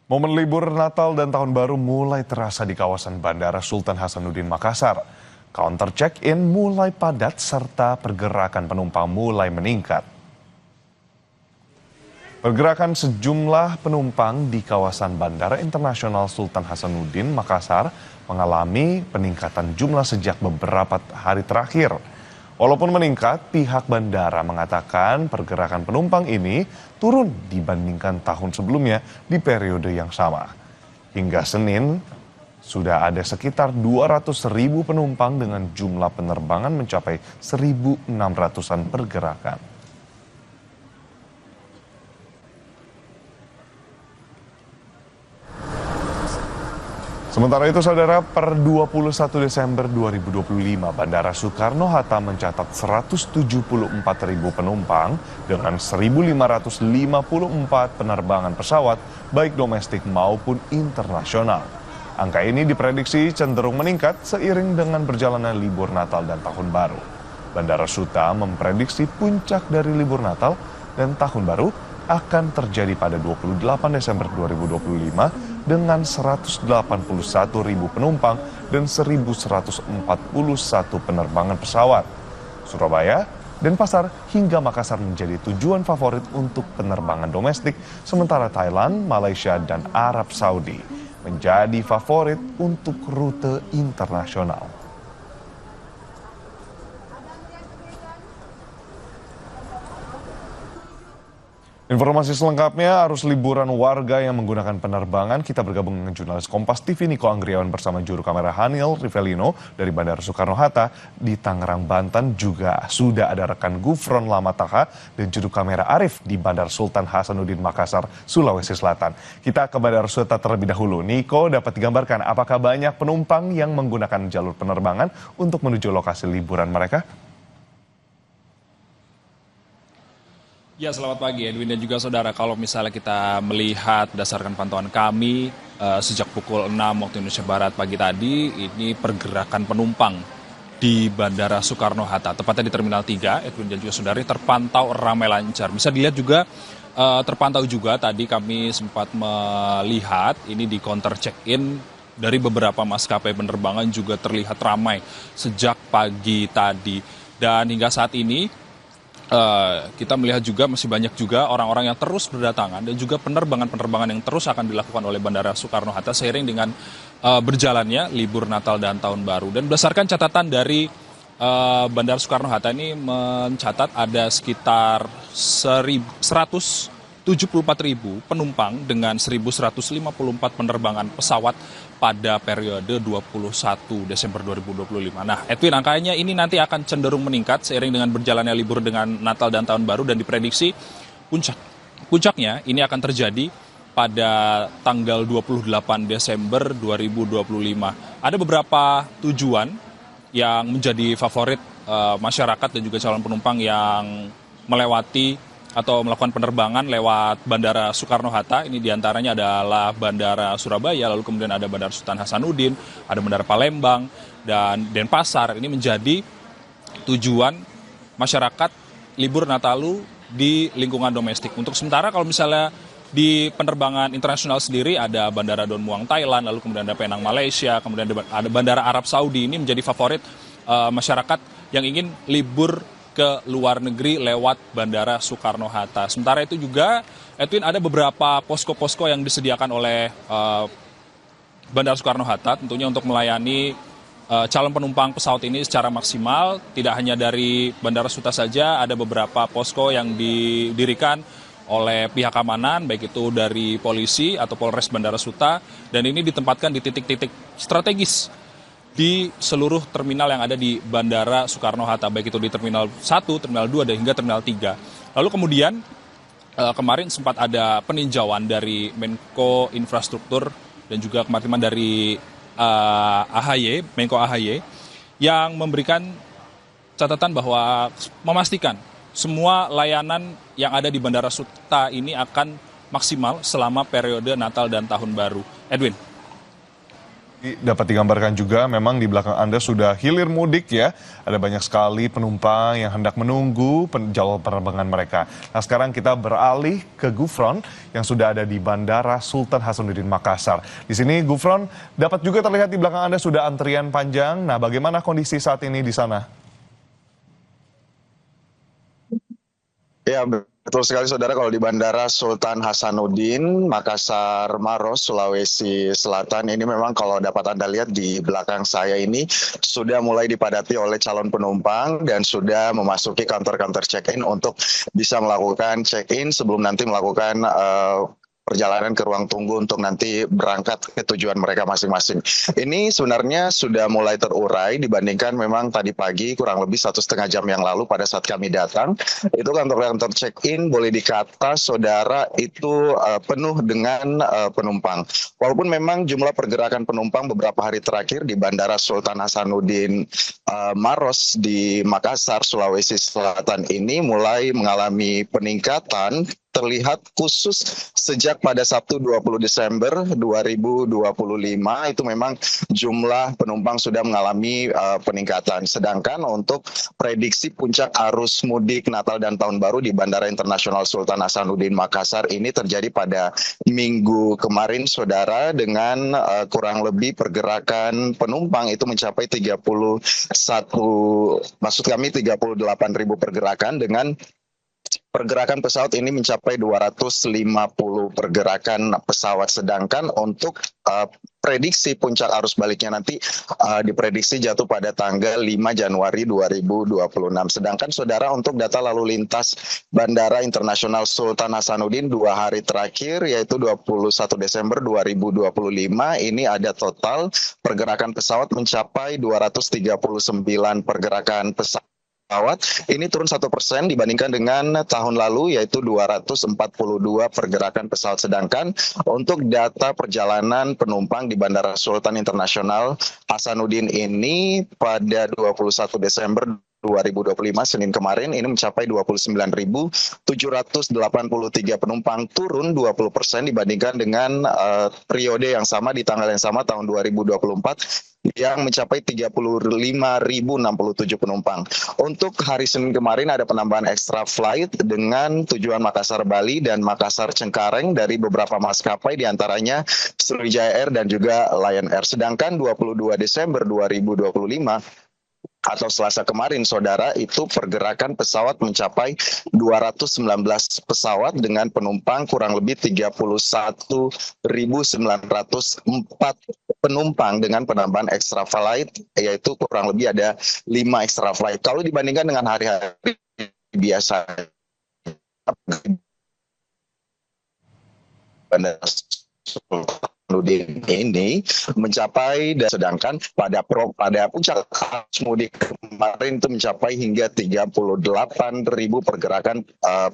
Momen libur Natal dan Tahun Baru mulai terasa di kawasan Bandara Sultan Hasanuddin Makassar. Counter check-in mulai padat serta pergerakan penumpang mulai meningkat. Pergerakan sejumlah penumpang di kawasan Bandara Internasional Sultan Hasanuddin Makassar mengalami peningkatan jumlah sejak beberapa hari terakhir. Walaupun meningkat, pihak bandara mengatakan pergerakan penumpang ini turun dibandingkan tahun sebelumnya di periode yang sama. Hingga Senin, sudah ada sekitar 200.000 penumpang dengan jumlah penerbangan mencapai 1.600-an pergerakan. Sementara itu, saudara, per 21 Desember 2025, Bandara Soekarno-Hatta mencatat 174.000 penumpang dengan 1.554 penerbangan pesawat, baik domestik maupun internasional. Angka ini diprediksi cenderung meningkat seiring dengan berjalannya libur Natal dan Tahun Baru. Bandara Suta memprediksi puncak dari libur Natal dan Tahun Baru akan terjadi pada 28 Desember 2025 dengan 181.000 penumpang dan 1.141 penerbangan pesawat. Surabaya, Denpasar hingga Makassar menjadi tujuan favorit untuk penerbangan domestik, sementara Thailand, Malaysia, dan Arab Saudi menjadi favorit untuk rute internasional. Informasi selengkapnya, arus liburan warga yang menggunakan penerbangan. Kita bergabung dengan jurnalis Kompas TV Niko Anggriawan bersama juru kamera Haniel Rivelino dari Bandara Soekarno-Hatta di Tangerang, Banten. Juga sudah ada rekan Gufron Lamataha dan juru kamera Arif di Bandara Sultan Hasanuddin Makassar, Sulawesi Selatan. Kita ke Bandara Suta terlebih dahulu. Niko, dapat digambarkan apakah banyak penumpang yang menggunakan jalur penerbangan untuk menuju lokasi liburan mereka? Ya, selamat pagi Edwin dan juga saudara. Kalau misalnya kita melihat berdasarkan pantauan kami sejak pukul 6 waktu Indonesia Barat pagi tadi, ini pergerakan penumpang di Bandara Soekarno-Hatta, tepatnya di Terminal 3, Edwin dan juga saudari, terpantau ramai lancar. Bisa dilihat juga terpantau juga tadi kami sempat melihat ini di counter check-in dari beberapa maskapai penerbangan juga terlihat ramai sejak pagi tadi. Dan hingga saat ini kita melihat juga masih banyak juga orang-orang yang terus berdatangan dan juga penerbangan-penerbangan yang terus akan dilakukan oleh Bandara Soekarno-Hatta seiring dengan berjalannya libur Natal dan Tahun Baru. Dan berdasarkan catatan dari Bandara Soekarno-Hatta ini mencatat ada sekitar 174.000 penumpang dengan 1.154 penerbangan pesawat pada periode 21 Desember 2025. Nah, Edwin, angkanya ini nanti akan cenderung meningkat seiring dengan berjalannya libur dengan Natal dan Tahun Baru dan diprediksi puncaknya ini akan terjadi pada tanggal 28 Desember 2025. Ada beberapa tujuan yang menjadi favorit masyarakat dan juga calon penumpang yang melewati atau melakukan penerbangan lewat Bandara Soekarno-Hatta. Ini diantaranya adalah Bandara Surabaya, lalu kemudian ada Bandara Sultan Hasanuddin, ada Bandara Palembang, dan Denpasar. Ini menjadi tujuan masyarakat libur Natalu di lingkungan domestik. Untuk sementara kalau misalnya di penerbangan internasional sendiri ada Bandara Don Muang Thailand, lalu kemudian ada Penang Malaysia, kemudian ada Bandara Arab Saudi. Ini menjadi favorit masyarakat yang ingin libur ke luar negeri lewat Bandara Soekarno-Hatta. Sementara itu juga, Edwin, ada beberapa posko-posko yang disediakan oleh Bandara Soekarno-Hatta tentunya untuk melayani calon penumpang pesawat ini secara maksimal. Tidak hanya dari Bandara Suta saja, ada beberapa posko yang didirikan oleh pihak keamanan, baik itu dari polisi atau Polres Bandara Suta, dan ini ditempatkan di titik-titik strategis di seluruh terminal yang ada di Bandara Soekarno-Hatta, baik itu di Terminal 1, Terminal 2, dan hingga Terminal 3. Lalu kemudian kemarin sempat ada peninjauan dari Menko Infrastruktur dan juga kemaritiman dari AHY, Menko AHY, yang memberikan catatan bahwa memastikan semua layanan yang ada di Bandara Suta ini akan maksimal selama periode Natal dan Tahun Baru. Edwin. Dapat digambarkan juga memang di belakang Anda sudah hilir mudik ya. Ada banyak sekali penumpang yang hendak menunggu jadwal penerbangan mereka. Nah sekarang kita beralih ke Gufron yang sudah ada di Bandara Sultan Hasanuddin Makassar. Di sini Gufron dapat juga terlihat di belakang Anda sudah antrian panjang. Nah bagaimana kondisi saat ini di sana? Ya, betul sekali saudara, kalau di Bandara Sultan Hasanuddin, Makassar, Maros, Sulawesi Selatan ini memang kalau dapat Anda lihat di belakang saya ini sudah mulai dipadati oleh calon penumpang dan sudah memasuki kantor-kantor check-in untuk bisa melakukan check-in sebelum nanti melakukan perjalanan ke ruang tunggu untuk nanti berangkat ke tujuan mereka masing-masing. Ini sebenarnya sudah mulai terurai dibandingkan memang tadi pagi kurang lebih 1,5 jam yang lalu pada saat kami datang. Itu kantor-kantor check-in boleh dikata saudara itu penuh dengan penumpang. Walaupun memang jumlah pergerakan penumpang beberapa hari terakhir di Bandara Sultan Hasanuddin Maros di Makassar, Sulawesi Selatan ini mulai mengalami peningkatan terlihat khusus sejak pada Sabtu 20 Desember 2025 itu memang jumlah penumpang sudah mengalami peningkatan. Sedangkan untuk prediksi puncak arus mudik Natal dan Tahun Baru di Bandara Internasional Sultan Hasanuddin Makassar ini terjadi pada minggu kemarin saudara dengan kurang lebih pergerakan penumpang itu mencapai 38.000 pergerakan dengan pergerakan pesawat ini mencapai 250 pergerakan pesawat, sedangkan untuk prediksi puncak arus baliknya nanti diprediksi jatuh pada tanggal 5 Januari 2026. Sedangkan saudara untuk data lalu lintas Bandara Internasional Sultan Hasanuddin 2 hari terakhir yaitu 21 Desember 2025 ini ada total pergerakan pesawat mencapai 239 pergerakan pesawat. Ini turun 1% dibandingkan dengan tahun lalu yaitu 242 pergerakan pesawat. Sedangkan untuk data perjalanan penumpang di Bandara Sultan Internasional Hasanuddin ini pada 21 Desember 2025 Senin kemarin ini mencapai 29.783 penumpang, turun 20% dibandingkan dengan periode yang sama di tanggal yang sama tahun 2024 yang mencapai 35.067 penumpang. Untuk hari Senin kemarin ada penambahan extra flight dengan tujuan Makassar Bali dan Makassar Cengkareng dari beberapa maskapai diantaranya Sriwijaya Air dan juga Lion Air. Sedangkan 22 Desember 2025 atau Selasa kemarin, saudara, itu pergerakan pesawat mencapai 219 pesawat dengan penumpang kurang lebih 31.904 penumpang dengan penambahan extra flight, yaitu kurang lebih ada 5 extra flight. Kalau dibandingkan dengan hari-hari biasa, Bandara Sultanuddin ini mencapai, dan sedangkan pada puncak arus mudik kemarin itu mencapai hingga 38.000 pergerakan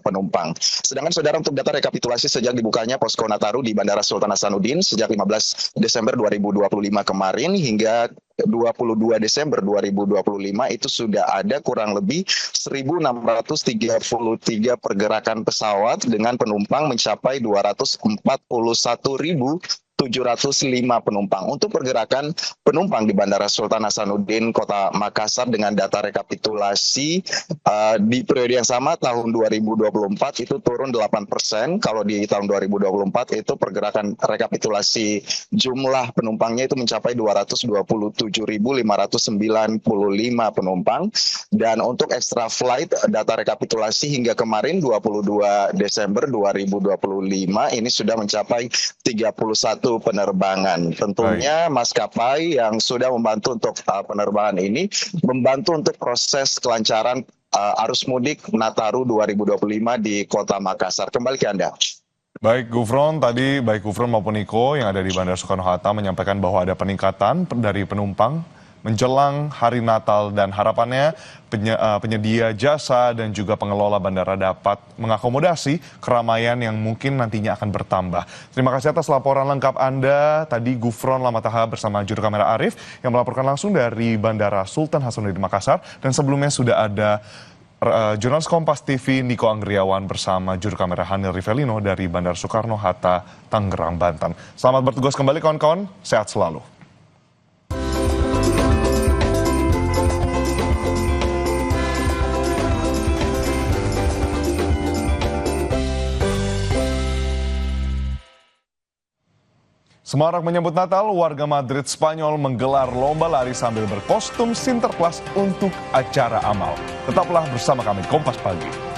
penumpang. Sedangkan saudara untuk data rekapitulasi sejak dibukanya posko Nataru di Bandara Sultan Hasanuddin sejak 15 Desember 2025 kemarin hingga 22 Desember 2025 itu sudah ada kurang lebih 1.633 pergerakan pesawat dengan penumpang mencapai 241.705 penumpang. Untuk pergerakan penumpang di Bandara Sultan Hasanuddin Kota Makassar dengan data rekapitulasi di periode yang sama tahun 2024 itu turun 8%. Kalau di tahun 2024 itu pergerakan rekapitulasi jumlah penumpangnya itu mencapai 227.595 penumpang. Dan untuk extra flight data rekapitulasi hingga kemarin 22 Desember 2025 ini sudah mencapai 31 penerbangan. Tentunya maskapai yang sudah membantu untuk penerbangan ini membantu untuk proses kelancaran arus mudik Nataru 2025 di Kota Makassar. Kembali ke Anda. Baik Gufron, tadi baik Gufron maupun Niko yang ada di Bandara Soekarno-Hatta menyampaikan bahwa ada peningkatan dari penumpang menjelang hari Natal dan harapannya penyedia jasa dan juga pengelola bandara dapat mengakomodasi keramaian yang mungkin nantinya akan bertambah. Terima kasih atas laporan lengkap Anda. Tadi Gufron Lamataha bersama juru kamera Arif yang melaporkan langsung dari Bandara Sultan Hasanuddin Makassar, dan sebelumnya sudah ada jurnalis Kompas TV Niko Anggriawan bersama juru kamera Hanil Rivelino dari Bandara Soekarno-Hatta, Tangerang, Banten. Selamat bertugas kembali kawan-kawan, sehat selalu. Semarak menyambut Natal, warga Madrid, Spanyol menggelar lomba lari sambil berkostum Sinterklas untuk acara amal. Tetaplah bersama kami Kompas Pagi.